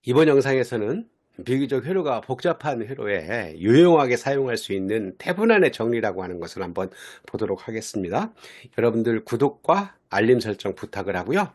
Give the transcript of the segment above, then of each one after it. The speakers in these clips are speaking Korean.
이번 영상에서는 비교적 회로가 복잡한 회로에 유용하게 사용할 수 있는 태분한의 정리라고 하는 것을 한번 보도록 하겠습니다. 여러분들 구독과 알림 설정 부탁을 하고요.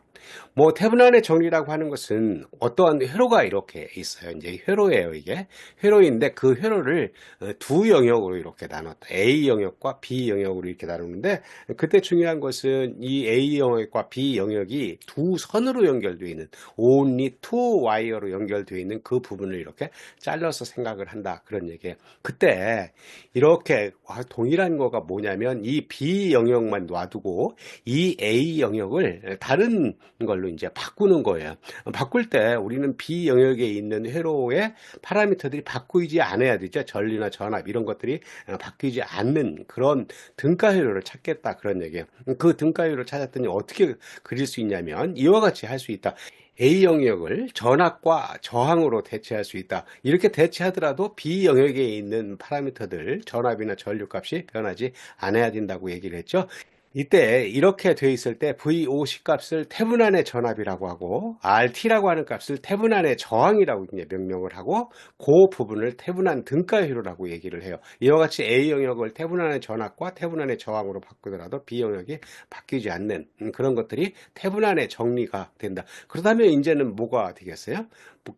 태분한의 정리라고 하는 것은 어떠한 회로가 이렇게 있어요. 이제 회로예요, 이게. 회로인데 그 회로를 두 영역으로 이렇게 나눴다. A 영역과 B 영역으로 이렇게 나누는데, 그때 중요한 것은 이 A 영역과 B 영역이 두 선으로 연결되어 있는 only two wire로 연결되어 있는 그 부분을 이렇게 잘라서 생각을 한다. 그런 얘기예요. 그때 이렇게 동일한 거가 뭐냐면 이 B 영역만 놔두고 이 A 영역을 다른 걸로 이제 바꾸는 거예요. 바꿀 때 우리는 B 영역에 있는 회로의 파라미터들이 바꾸지 않아야 되죠. 전류나 전압 이런 것들이 바뀌지 않는 그런 등가 회로를 찾겠다 그런 얘기예요. 그 등가 회로를 찾았더니 어떻게 그릴 수 있냐면 이와 같이 할 수 있다. A 영역을 전압과 저항으로 대체할 수 있다. 이렇게 대체하더라도 B 영역에 있는 파라미터들 전압이나 전류 값이 변하지 않아야 된다고 얘기를 했죠. 이때 이렇게 돼 있을 때 VOC 값을 태분한의 전압이라고 하고 RT라고 하는 값을 태분한의 저항이라고 이제 명명을 하고 그 부분을 태분한 등가회로라고 얘기를 해요. 이와 같이 A 영역을 태분한의 전압과 태분한의 저항으로 바꾸더라도 B 영역이 바뀌지 않는 그런 것들이 태분한의 정리가 된다. 그렇다면 이제는 뭐가 되겠어요?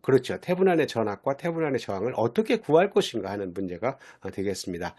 그렇죠. 태분한의 전압과 태분한의 저항을 어떻게 구할 것인가 하는 문제가 되겠습니다.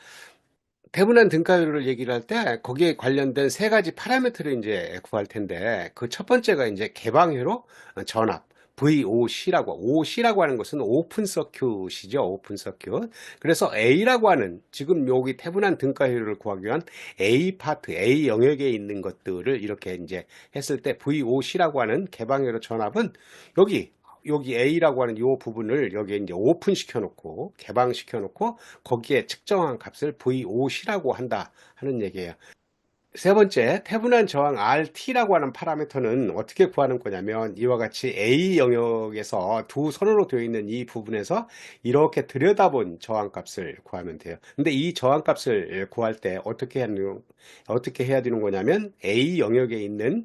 태분한 등가율을 얘기를 할 때 거기에 관련된 세 가지 파라미터를 이제 구할 텐데 그 첫 번째가 이제 개방회로 전압 VOC라고 OC라고 하는 것은 오픈 서큐트이죠. 오픈 서큐트. 그래서 A라고 하는 지금 여기 태분한 등가율을 구하기 위한 A 파트, A 영역에 있는 것들을 이렇게 이제 했을 때 VOC라고 하는 개방회로 전압은 여기 A라고 하는 이 부분을 여기에 이제 오픈시켜 놓고 개방시켜 놓고 거기에 측정한 값을 VOC라고 한다 하는 얘기예요. 세 번째, 태분한 저항 RT라고 하는 파라미터는 어떻게 구하는 거냐면 이와 같이 A 영역에서 두 선으로 되어 있는 이 부분에서 이렇게 들여다본 저항값을 구하면 돼요. 근데 이 저항값을 구할 때 어떻게 해야 되는 거냐면 A 영역에 있는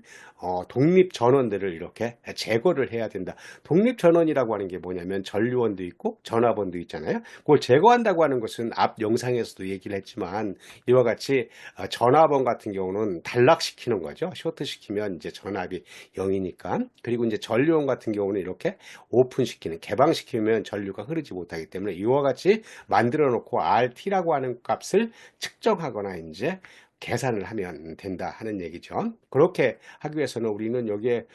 독립 전원들을 이렇게 제거를 해야 된다. 독립 전원이라고 하는 게 뭐냐면 전류원도 있고 전압원도 있잖아요. 그걸 제거한다고 하는 것은 앞 영상에서도 얘기를 했지만 이와 같이 전압원 같은 경우는 단락시키는 거죠. 쇼트시키면 이제 전압이 0이니까. 그리고 이제 전류원 같은 경우는 이렇게 오픈시키는, 개방시키면 전류가 흐르지 못하기 때문에 이와 같이 만들어 놓고 RT라고 하는 값을 측정하거나 이제 계산을 하면 된다 하는 얘기죠. 그렇게 하기 위해서는 우리는 여기에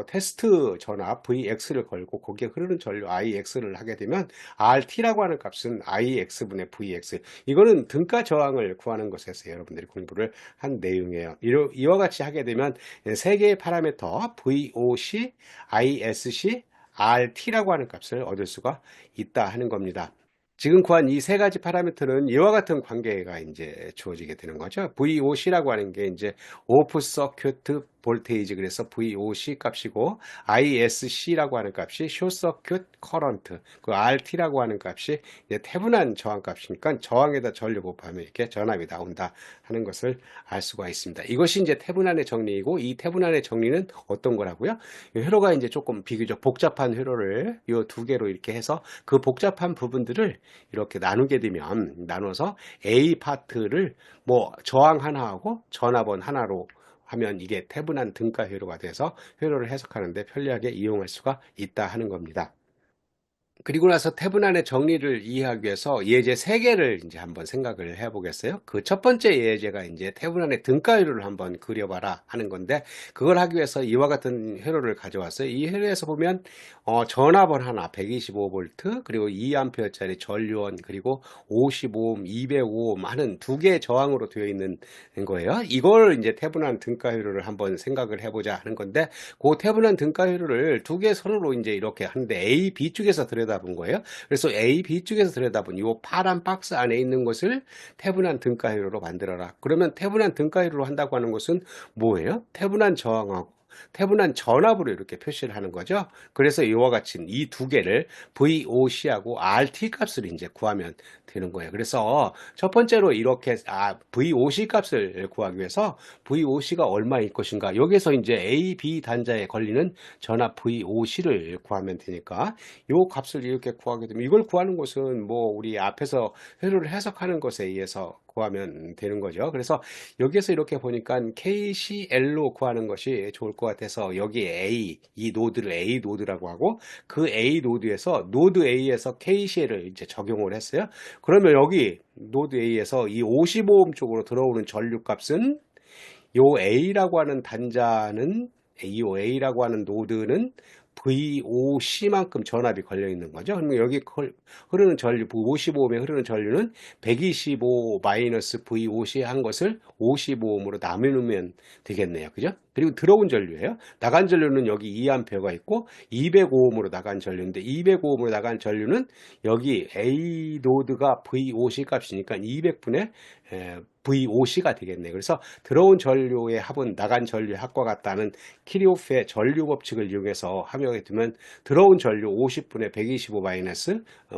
테스트 전압 Vx를 걸고 거기에 흐르는 전류 Ix를 하게 되면 RT라고 하는 값은 Ix분의 Vx. 이거는 등가 저항을 구하는 것에서 여러분들이 공부를 한 내용이에요. 이와 같이 하게 되면 세 개의 파라미터 VOC, ISC, RT라고 하는 값을 얻을 수가 있다 하는 겁니다. 지금 구한 이 세 가지 파라미터는 이와 같은 관계가 이제 주어지게 되는 거죠. VOC라고 하는 게 이제 오프 서큐트 볼테이지, 그래서 VOC 값이고 ISC라고 하는 값이 숏 서큐트 커런트, 그 RT라고 하는 값이 이제 태분한 저항 값이니까 저항에다 전류 곱하면 이렇게 전압이 나온다 하는 것을 알 수가 있습니다. 이것이 이제 태분한의 정리이고 이 태분한의 정리는 어떤 거라고요? 이 회로가 이제 조금 비교적 복잡한 회로를 이 두 개로 이렇게 해서 그 복잡한 부분들을 이렇게 나누게 되면 나눠서 A 파트를 저항 하나하고 전압원 하나로 하면 이게 태분한 등가 회로가 돼서 회로를 해석하는데 편리하게 이용할 수가 있다 하는 겁니다. 그리고 나서 태분한의 정리를 이해하기 위해서 예제 3개를 이제 한번 생각을 해보겠어요. 그 첫 번째 예제가 이제 태분한의 등가회로를 한번 그려봐라 하는 건데, 그걸 하기 위해서 이와 같은 회로를 가져왔어요. 이 회로에서 보면 전압원 하나 125V, 그리고 2A짜리 전류원, 그리고 55옴, 205옴 하는 두 개의 저항으로 되어 있는 거예요. 이걸 이제 태분한 등가회로를 한번 생각을 해보자 하는 건데, 그 태분한 등가회로를 두 개의 선으로 이제 이렇게 하는데 A, B 쪽에서 들여다본 거예요. 그래서 A, B 쪽에서 들여다본 이 파란 박스 안에 있는 것을 태분한 등가회로로 만들어라. 그러면 태분한 등가회로로 한다고 하는 것은 뭐예요? 태분한 저항하고 태분한 전압으로 이렇게 표시를 하는 거죠. 그래서 이와 같이 이 두 개를 VOC하고 RT 값을 이제 구하면 되는 거예요. 그래서 첫 번째로 이렇게 VOC 값을 구하기 위해서 VOC가 얼마일 것인가, 여기서 이제 A, B 단자에 걸리는 전압 VOC를 구하면 되니까 이 값을 이렇게 구하게 되면, 이걸 구하는 것은 뭐 우리 앞에서 회로를 해석하는 것에 의해서 구하면 되는 거죠. 그래서 여기에서 이렇게 보니까 KCL로 구하는 것이 좋을 것 같아서 여기 A, 이 노드를 A 노드라고 하고 그 A 노드에서 노드 A에서 KCL을 이제 적용을 했어요. 그러면 여기 노드 A에서 이 55옴 쪽으로 들어오는 전류 값은 요 A라고 하는 단자는, 이 A라고 하는 노드는 VOC만큼 전압이 걸려 있는 거죠. 그러면 여기 흐르는 전류, 55옴에 흐르는 전류는 125-VOC 한 것을 55옴으로 나누면 되겠네요. 그죠? 그리고 들어온 전류예요. 나간 전류는 여기 2A가 있고 205옴으로 나간 전류인데, 205옴으로 나간 전류는 여기 A 노드가 VOC 값이니까 200분의 VOC가 되겠네요. 그래서 들어온 전류의 합은 나간 전류의 합과 같다는 키르호프의 전류 법칙을 이용해서 함유하게 되면 들어온 전류 50분의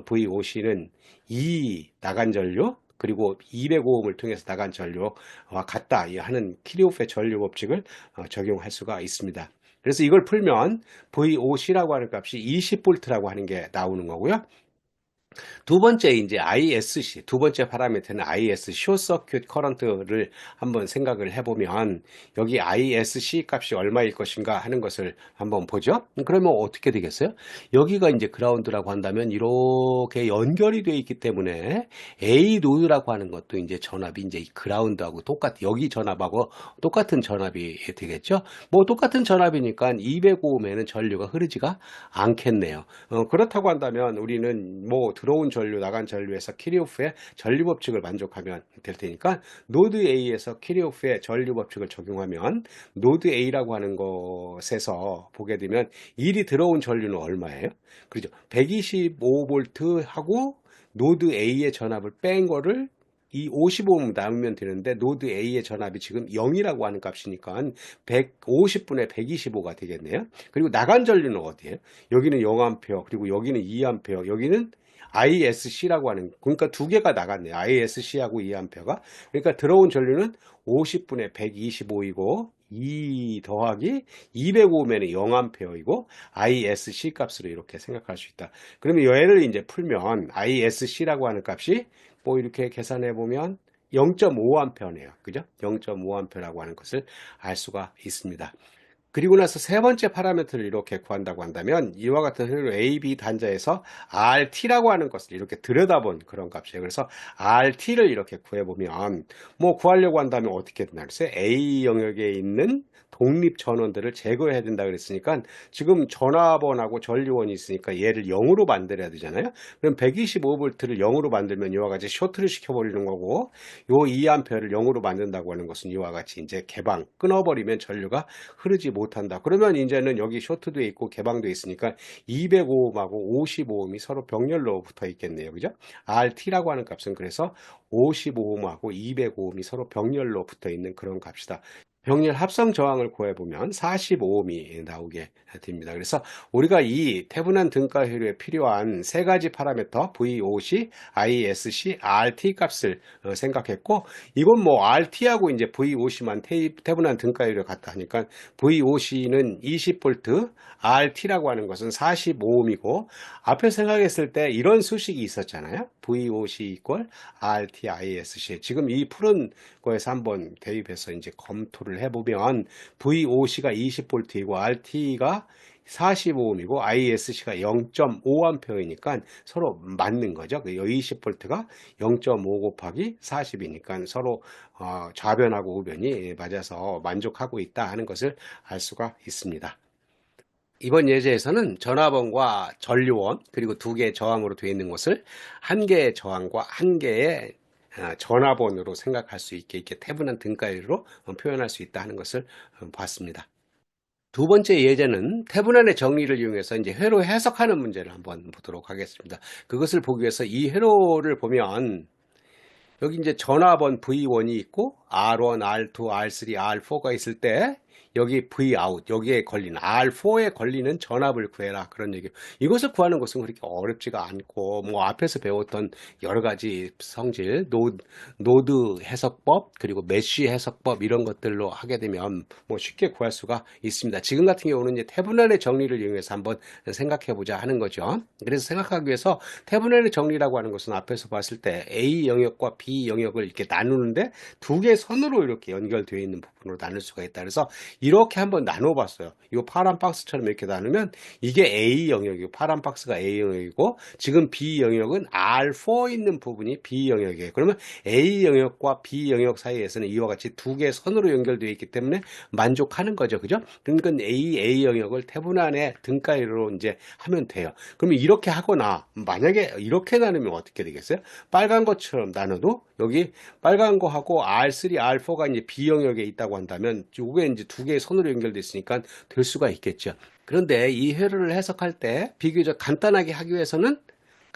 125-VOC는 이 나간 전류 그리고 205옴을 통해서 나간 전류와 같다 하는 키르호프의 전류 법칙을 적용할 수가 있습니다. 그래서 이걸 풀면 VOC라고 하는 값이 20V라고 하는 게 나오는 거고요. 두 번째 이제 ISC, 두 번째 파라미터는 IS, 숏서큐트 커런트를 한번 생각을 해보면 여기 ISC 값이 얼마일 것인가 하는 것을 한번 보죠. 그러면 어떻게 되겠어요? 여기가 이제 그라운드라고 한다면 이렇게 연결이 되어 있기 때문에 A 노드라고 하는 것도 이제 전압이 이제 그라운드하고 여기 전압하고 똑같은 전압이 되겠죠. 뭐 똑같은 전압이니까 205옴에는 전류가 흐르지가 않겠네요. 그렇다고 한다면 우리는 뭐 들어온 전류, 나간 전류에서 키르호프의 전류 법칙을 만족하면 될 테니까 노드 A에서 키르호프의 전류 법칙을 적용하면 노드 A라고 하는 것에서 보게 되면 1이 들어온 전류는 얼마예요? 그렇죠. 125V 하고 노드 A의 전압을 뺀 거를 이 55옴 나누면 되는데 노드 A의 전압이 지금 0이라고 하는 값이니까 150분의 125가 되겠네요. 그리고 나간 전류는 어디예요? 여기는 0A, 그리고 여기는 2A, 여기는 ISC라고 하는, 그러니까 두 개가 나갔네요. ISC하고 2A가. 그러니까 들어온 전류는 50분의 125이고 2 더하기 205면 0A이고 ISC 값으로 이렇게 생각할 수 있다. 그러면 얘를 이제 풀면 ISC라고 하는 값이 뭐 이렇게 계산해 보면 0.5A네요. 그죠? 0.5A라고 하는 것을 알 수가 있습니다. 그리고 나서 세 번째 파라미터를 이렇게 구한다고 한다면 이와 같은 흐름 AB 단자에서 RT라고 하는 것을 이렇게 들여다본 그런 값이에요. 그래서 RT를 이렇게 구해보면 뭐 구하려고 한다면 어떻게 되나 그랬어요? A 영역에 있는 독립 전원들을 제거해야 된다 그랬으니까 지금 전화번하고 전류원이 있으니까 얘를 0으로 만들어야 되잖아요. 그럼 125V를 0으로 만들면 이와 같이 쇼트를 시켜버리는 거고, 요 2A를 0으로 만든다고 하는 것은 이와 같이 이제 개방, 끊어버리면 전류가 흐르지 못한다. 그러면 이제는 여기 쇼트도 있고 개방도 있으니까 205옴하고 55옴이 서로 병렬로 붙어 있겠네요. 그죠? RT라고 하는 값은 그래서 55옴하고 205옴이 서로 병렬로 붙어 있는 그런 값이다. 병렬 합성 저항을 구해보면 45옴이 나오게 됩니다. 그래서 우리가 이 태분한 등가 회로에 필요한 세 가지 파라미터 VOC, ISC, RT 값을 생각했고, 이건 뭐 RT하고 이제 VOC만 태분한 등가 회로에 같다 하니까 VOC는 20V, RT라고 하는 것은 45옴이고, 앞에 생각했을 때 이런 수식이 있었잖아요. VOC 이퀄 RT, ISC. 지금 이 푸른 거에서 한번 대입해서 이제 검토를 해보면 VOC가 20V이고 RT가 45옴이고 ISC가 0.5A이니까 서로 맞는 거죠. 20V가 0.5 곱하기 40이니까 서로 좌변하고 우변이 맞아서 만족하고 있다 하는 것을 알 수가 있습니다. 이번 예제에서는 전화번과 전류원 그리고 두 개의 저항으로 되어 있는 것을 한 개의 저항과 한 개의 전화번으로 생각할 수 있게 이렇게 태분한 등가율로 표현할 수 있다 하는 것을 봤습니다. 두 번째 예제는 태분한의 정리를 이용해서 이제 회로 해석하는 문제를 한번 보도록 하겠습니다. 그것을 보기 위해서 이 회로를 보면 여기 이제 전화번 V1이 있고 R1, R2, R3, R4가 있을 때 여기 V out 여기에 걸리는 R4에 걸리는 전압을 구해라 그런 얘기. 이것을 구하는 것은 그렇게 어렵지가 않고 뭐 앞에서 배웠던 여러 가지 성질 노드 해석법 그리고 메쉬 해석법 이런 것들로 하게 되면 뭐 쉽게 구할 수가 있습니다. 지금 같은 경우는 이제 태분란의 정리를 이용해서 한번 생각해 보자 하는 거죠. 그래서 생각하기 위해서 태분란의 정리라고 하는 것은 앞에서 봤을 때 A 영역과 B 영역을 이렇게 나누는데 두 개의 선으로 이렇게 연결되어 있는 부분으로 나눌 수가 있다. 그래서 이렇게 한번 나눠봤어요. 이 파란 박스처럼 이렇게 나누면 이게 A 영역이고 파란 박스가 A 영역이고 지금 B 영역은 R4 있는 부분이 B 영역이에요. 그러면 A 영역과 B 영역 사이에서는 이와 같이 두 개의 선으로 연결되어 있기 때문에 만족하는 거죠. 그죠? 그러니까 A 영역을 태분란의 등가위로 이제 하면 돼요. 그러면 이렇게 하거나 만약에 이렇게 나누면 어떻게 되겠어요? 빨간 것처럼 나눠도 여기 빨간 거하고 R3, R4가 이제 B 영역에 있다고 한다면 이게 이제 두 개의 선으로 연결되어 있으니까 될 수가 있겠죠. 그런데 이 회로를 해석할 때 비교적 간단하게 하기 위해서는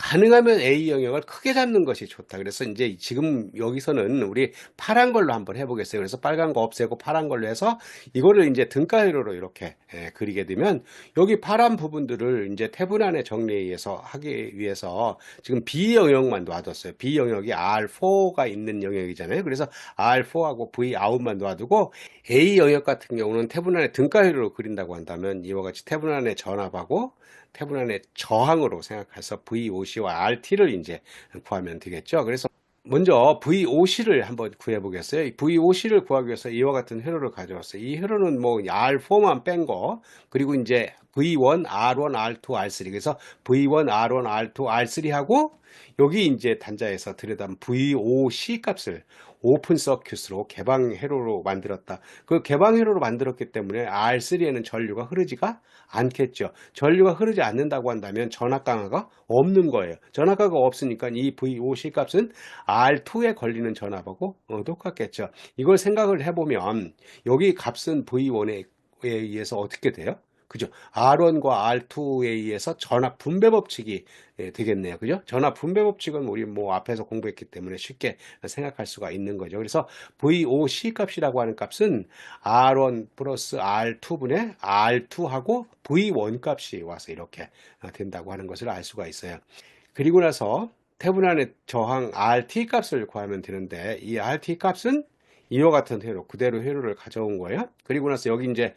가능하면 A 영역을 크게 잡는 것이 좋다. 그래서 이제 지금 여기서는 우리 파란 걸로 한번 해보겠어요. 그래서 빨간 거 없애고 파란 걸로 해서 이거를 이제 등가 회로로 이렇게 그리게 되면 여기 파란 부분들을 이제 태분란의 정리에 의해서 하기 위해서 지금 B 영역만 놔뒀어요. B 영역이 R4가 있는 영역이잖아요. 그래서 R4하고 V 아웃만 놔두고 A 영역 같은 경우는 태분란의 등가 회로로 그린다고 한다면 이와 같이 태분란의 전압하고 태분란의 저항으로 생각해서 VOC와 RT를 이제 구하면 되겠죠. 그래서 먼저 VOC를 한번 구해 보겠어요. VOC를 구하기 위해서 이와 같은 회로를 가져왔어요. 이 회로는 뭐 R4만 뺀 거, 그리고 이제 V1, R1, R2, R3. 그래서 V1, R1, R2, R3하고 여기 이제 단자에서 들여다본 VOC 값을 오픈 서큐트로 개방 회로로 만들었다. 그 개방 회로로 만들었기 때문에 R3에는 전류가 흐르지가 않겠죠. 전류가 흐르지 않는다고 한다면 전압 강화가 없는 거예요. 전압 강화가 없으니까 이 VOC 값은 R2에 걸리는 전압하고 똑같겠죠. 이걸 생각을 해보면 여기 값은 V1에 의해서 어떻게 돼요? 그죠? R1과 R2에 의해서 전압 분배 법칙이 되겠네요. 그죠? 전압 분배 법칙은 우리 뭐 앞에서 공부했기 때문에 쉽게 생각할 수가 있는 거죠. 그래서 VOC 값이라고 하는 값은 R1 플러스 R2분의 R2하고 V1 값이 와서 이렇게 된다고 하는 것을 알 수가 있어요. 그리고 나서 태분란의 저항 RT 값을 구하면 되는데 이 RT 값은 이와 같은 회로, 그대로 회로를 가져온 거예요. 그리고 나서 여기 이제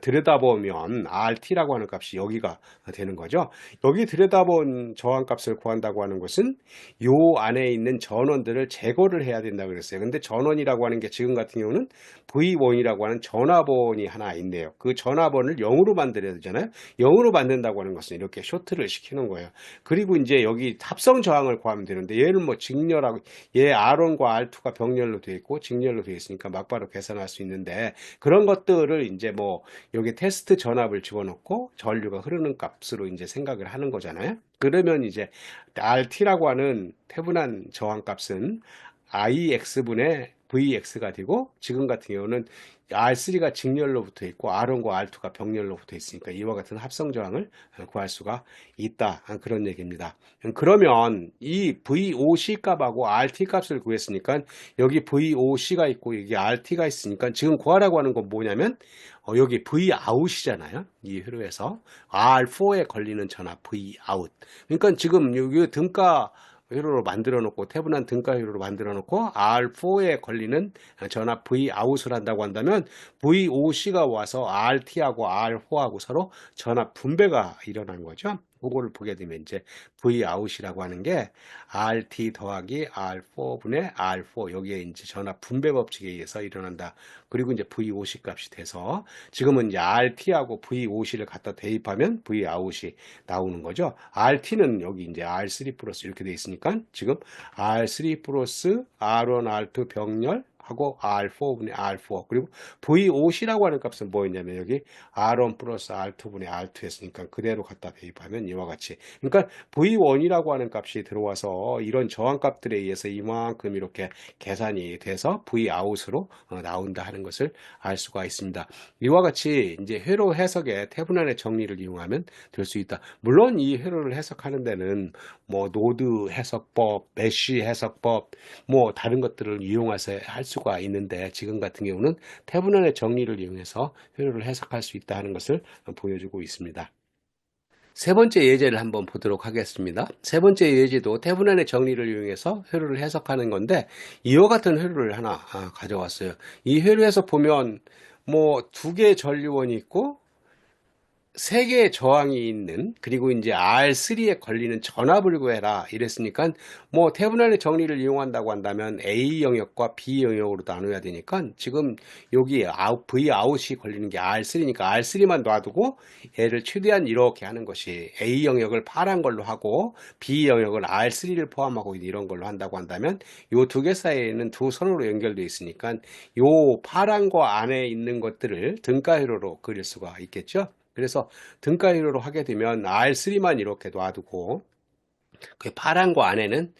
들여다보면 RT라고 하는 값이 여기가 되는 거죠. 여기 들여다본 저항값을 구한다고 하는 것은 요 안에 있는 전원들을 제거를 해야 된다고 그랬어요. 근데 전원이라고 하는 게 지금 같은 경우는 V1이라고 하는 전압원이 하나 있네요. 그 전압원을 0으로 만들어야 되잖아요. 0으로 만든다고 하는 것은 이렇게 쇼트를 시키는 거예요. 그리고 이제 여기 합성 저항을 구하면 되는데 얘는 뭐 직렬하고 얘 R1과 R2가 병렬로 되어 있고 직렬로 되어 있으니까 막바로 계산할 수 있는데 그런 것들을 이제 뭐 여기 테스트 전압을 집어넣고 전류가 흐르는 값으로 이제 생각을 하는 거잖아요. 그러면 이제 RT라고 하는 태분한 저항 값은 IX분의 VX가 되고 지금 같은 경우는 R3가 직렬로 붙어 있고 R1과 R2가 병렬로 붙어 있으니까 이와 같은 합성 저항을 구할 수가 있다. 그런 얘기입니다. 그러면 이 VOC 값하고 RT 값을 구했으니까 여기 VOC가 있고 여기 RT가 있으니까 지금 구하라고 하는 건 뭐냐면 여기 V out이잖아요. 이 회로에서 R4에 걸리는 전압 V out. 그러니까 지금 여기 등가 회로로 만들어 놓고 태분한 등가 회로로 만들어 놓고 R4에 걸리는 전압 V 아웃을 한다고 한다면 VOC가 와서 RT하고 R4하고 서로 전압 분배가 일어난 거죠. 그거를 보게 되면 이제 V 아웃이라고 하는 게 RT 더하기 R4분의 R4 여기에 이제 전압 분배 법칙에 의해서 일어난다. 그리고 이제 VOC 값이 돼서 지금은 이제 RT하고 VOC를 갖다 대입하면 V 아웃이 나오는 거죠. RT는 여기 이제 R3 플러스 이렇게 돼 있으니까 지금 R3 플러스 R1, R2 병렬 하고 R4분의 R4 그리고 VOC라고 하는 값은 뭐였냐면 여기 R1 플러스 R2분의 R2 했으니까 그대로 갖다 대입하면 이와 같이 그러니까 V1이라고 하는 값이 들어와서 이런 저항값들에 의해서 이만큼 이렇게 계산이 돼서 Vout으로 나온다 하는 것을 알 수가 있습니다. 이와 같이 이제 회로 해석의 태분란의 정리를 이용하면 될 수 있다. 물론 이 회로를 해석하는 데는 뭐 노드 해석법, 메쉬 해석법 뭐 다른 것들을 이용해서 할 수가 있는데 지금 같은 경우는 태분안의 정리를 이용해서 회로를 해석할 수 있다 하는 것을 보여주고 있습니다. 세 번째 예제를 한번 보도록 하겠습니다. 세 번째 예제도 태분안의 정리를 이용해서 회로를 해석하는 건데 이와 같은 회로를 하나 가져왔어요. 이 회로에서 보면 뭐 두 개의 전류원이 있고 세 개의 저항이 있는, 그리고 이제 R3에 걸리는 전압을 구해라 이랬으니까 뭐 태분안의 정리를 이용한다고 한다면 A 영역과 B 영역으로 나눠야 되니까 지금 여기 V 아웃이 걸리는 게 R3니까 R3만 놔두고 얘를 최대한 이렇게 하는 것이, A 영역을 파란 걸로 하고 B 영역을 R3를 포함하고 이런 걸로 한다고 한다면 요 두 개 사이에는 두 선으로 연결되어 있으니까 요 파란 거 안에 있는 것들을 등가회로로 그릴 수가 있겠죠. 그래서 등가위로 하게 되면 R3만 이렇게 놔두고 그 파란 거 안에는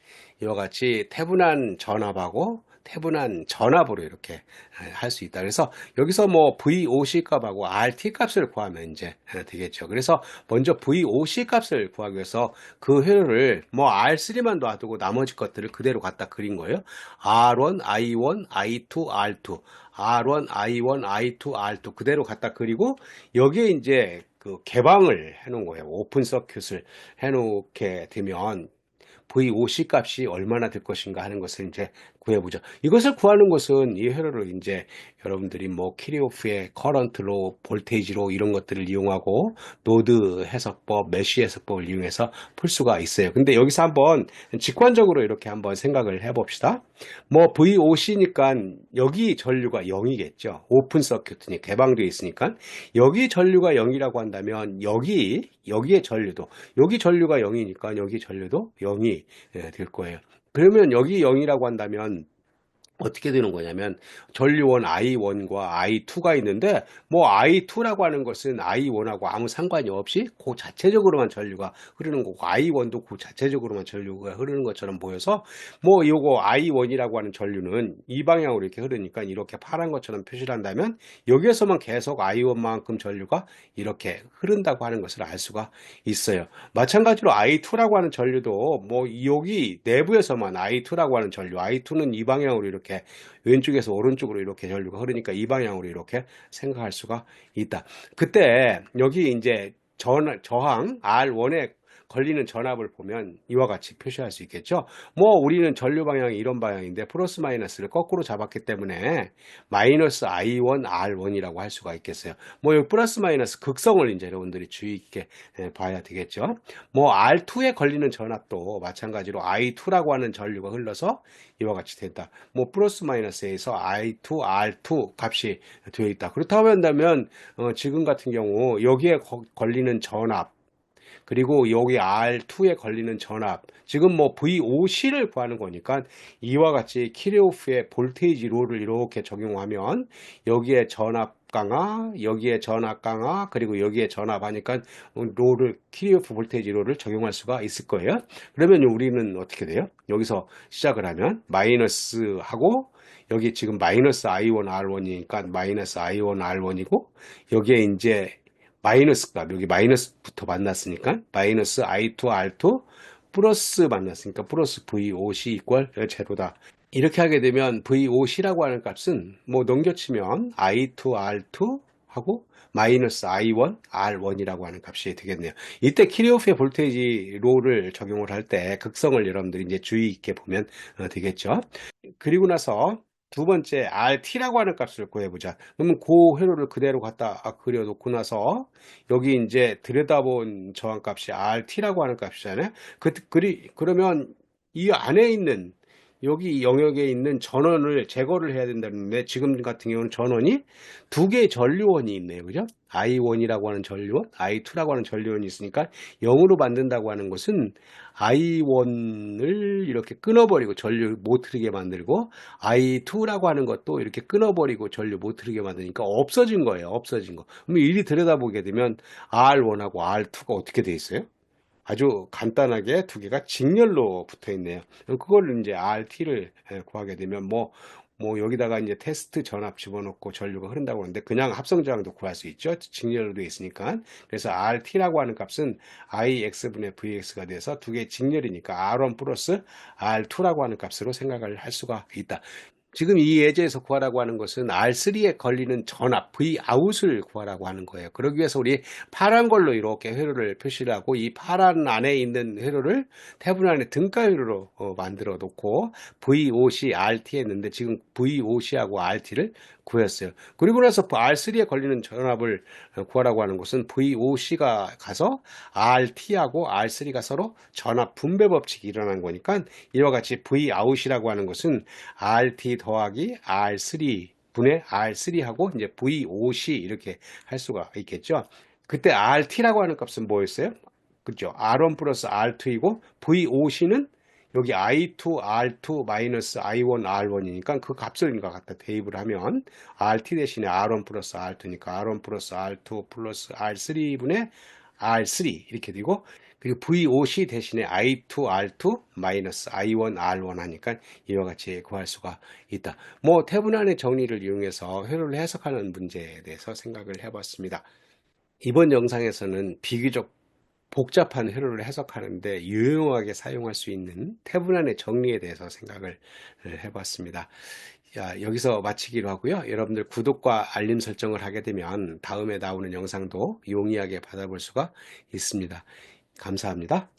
이와 같이 태분한 전압하고 태분한 전압으로 이렇게 할 수 있다. 그래서 여기서 뭐 VOC 값하고 RT 값을 구하면 이제 되겠죠. 그래서 먼저 VOC 값을 구하기 위해서 그 회로를 뭐 R3만 놔두고 나머지 것들을 그대로 갖다 그린 거예요. R1, I1, I2, R2, R1, I1, I2, R2 그대로 갖다 그리고 여기에 이제 그 개방을 해 놓은 거예요. 오픈 서큐트를 해 놓게 되면 VOC 값이 얼마나 될 것인가 하는 것을 이제 구해보죠. 이것을 구하는 것은 이 회로를 이제 여러분들이 뭐 키르호프의 커런트로, 볼테이지로 이런 것들을 이용하고 노드 해석법, 메쉬 해석법을 이용해서 풀 수가 있어요. 근데 여기서 한번 직관적으로 이렇게 한번 생각을 해봅시다. 뭐 VOC니까 여기 전류가 0이겠죠. 오픈 서큐트니 개방되어 있으니까 여기 전류가 0이라고 한다면 여기의 전류도, 여기 전류가 0이니까 여기 전류도 0이 될 거예요. 그러면 여기 0이라고 한다면 어떻게 되는 거냐면 전류원 I1과 I2가 있는데 뭐 I2라고 하는 것은 I1하고 아무 상관이 없이 그 자체적으로만 전류가 흐르는 거고 I1도 그 자체적으로만 전류가 흐르는 것처럼 보여서 뭐 요거 I1이라고 하는 전류는 이 방향으로 이렇게 흐르니까 이렇게 파란 것처럼 표시를 한다면 여기에서만 계속 I1만큼 전류가 이렇게 흐른다고 하는 것을 알 수가 있어요. 마찬가지로 I2라고 하는 전류도 뭐 여기 내부에서만 I2라고 하는 전류, I2는 이 방향으로 이렇게 왼쪽에서 오른쪽으로 이렇게 전류가 흐르니까 이 방향으로 이렇게 생각할 수가 있다. 그때 여기 이제 저항 R1에 걸리는 전압을 보면 이와 같이 표시할 수 있겠죠. 뭐 우리는 전류 방향이 이런 방향인데 플러스 마이너스를 거꾸로 잡았기 때문에 마이너스 I1 R1이라고 할 수가 있겠어요. 뭐 이 플러스 마이너스 극성을 이제 여러분들이 주의 있게 봐야 되겠죠. 뭐 R2에 걸리는 전압도 마찬가지로 I2라고 하는 전류가 흘러서 이와 같이 된다. 뭐 플러스 마이너스에서 I2, R2 값이 되어 있다. 그렇다고 한다면 지금 같은 경우 여기에 걸리는 전압, 그리고 여기 R2에 걸리는 전압, 지금 뭐 VOC를 구하는 거니까 이와 같이 키르호프의 볼테이지 롤을 이렇게 적용하면 여기에 전압 강화, 여기에 전압 강화, 그리고 여기에 전압하니까 롤을, 키르호프 볼테이지 롤을 적용할 수가 있을 거예요. 그러면 우리는 어떻게 돼요? 여기서 시작을 하면 마이너스 하고 여기 지금 마이너스 I1 R1이니까 마이너스 I1 R1이고 여기에 이제 마이너스 값, 여기 마이너스부터 만났으니까 마이너스 I2 R2 플러스 만났으니까 플러스 VOC 이퀄 제로다. 이렇게 하게 되면 VOC라고 하는 값은 뭐 넘겨치면 I2 R2 하고 마이너스 I1 R1이라고 하는 값이 되겠네요. 이때 키르호프의 볼테이지 롤을 적용을 할 때 극성을 여러분들이 이제 주의 있게 보면 되겠죠. 그리고 나서 두 번째 RT라고 하는 값을 구해보자. 그러면 그 회로를 그대로 갖다 그려놓고 나서 여기 이제 들여다본 저항값이 RT라고 하는 값이잖아요. 그러면 이 안에 있는 여기 영역에 있는 전원을 제거를 해야 된다는데 지금 같은 경우는 전원이 두 개의 전류원이 있네요. 그죠? I1이라고 하는 전류원, I2라고 하는 전류원이 있으니까 0으로 만든다고 하는 것은 I1을 이렇게 끊어버리고 전류 못 흐르게 만들고 I2라고 하는 것도 이렇게 끊어버리고 전류 못 흐르게 만드니까 없어진 거예요. 없어진 거. 그럼 이리 들여다보게 되면 R1하고 R2가 어떻게 돼 있어요? 아주 간단하게 두 개가 직렬로 붙어 있네요. 그걸 이제 RT를 구하게 되면 뭐 여기다가 이제 테스트 전압 집어넣고 전류가 흐른다고 하는데 그냥 합성 저항도 구할 수 있죠. 직렬로 되어 있으니까. 그래서 RT라고 하는 값은 IX분의 VX가 돼서 두 개의 직렬이니까 R1 플러스 R2라고 하는 값으로 생각을 할 수가 있다. 지금 이 예제에서 구하라고 하는 것은 R3에 걸리는 전압, Vout을 구하라고 하는 거예요. 그러기 위해서 우리 파란 걸로 이렇게 회로를 표시를 하고 이 파란 안에 있는 회로를 태분 안에 등가 회로로 만들어 놓고 Voc이 RT 했는데 지금 Voc하고 RT를 구했어요. 그리고 나서 R3에 걸리는 전압을 구하라고 하는 것은 Voc가 가서 RT하고 R3가 서로 전압 분배 법칙이 일어난 거니까 이와 같이 Vout이라고 하는 것은 RT 더하기 R3 분의 R3하고 이제 VOC 이렇게 할 수가 있겠죠. 그때 RT라고 하는 값은 뭐였어요? 그죠? R1 플러스 R2이고 VOC는 여기 I2, R2 마이너스 I1, R1이니까 그 값을 갖다 대입을 하면 RT 대신에 R1 플러스 R2니까 R1 플러스 R2 플러스 R3분의 R3 이렇게 되고 그리고 VOC 대신에 I2, R2 마이너스 I1, R1 하니까 이와 같이 구할 수가 있다. 뭐 태분안의 정리를 이용해서 회로를 해석하는 문제에 대해서 생각을 해봤습니다. 이번 영상에서는 비교적 복잡한 회로를 해석하는데 유용하게 사용할 수 있는 태분안의 정리에 대해서 생각을 해봤습니다. 자, 여기서 마치기로 하고요. 여러분들 구독과 알림 설정을 하게 되면 다음에 나오는 영상도 용이하게 받아볼 수가 있습니다. 감사합니다.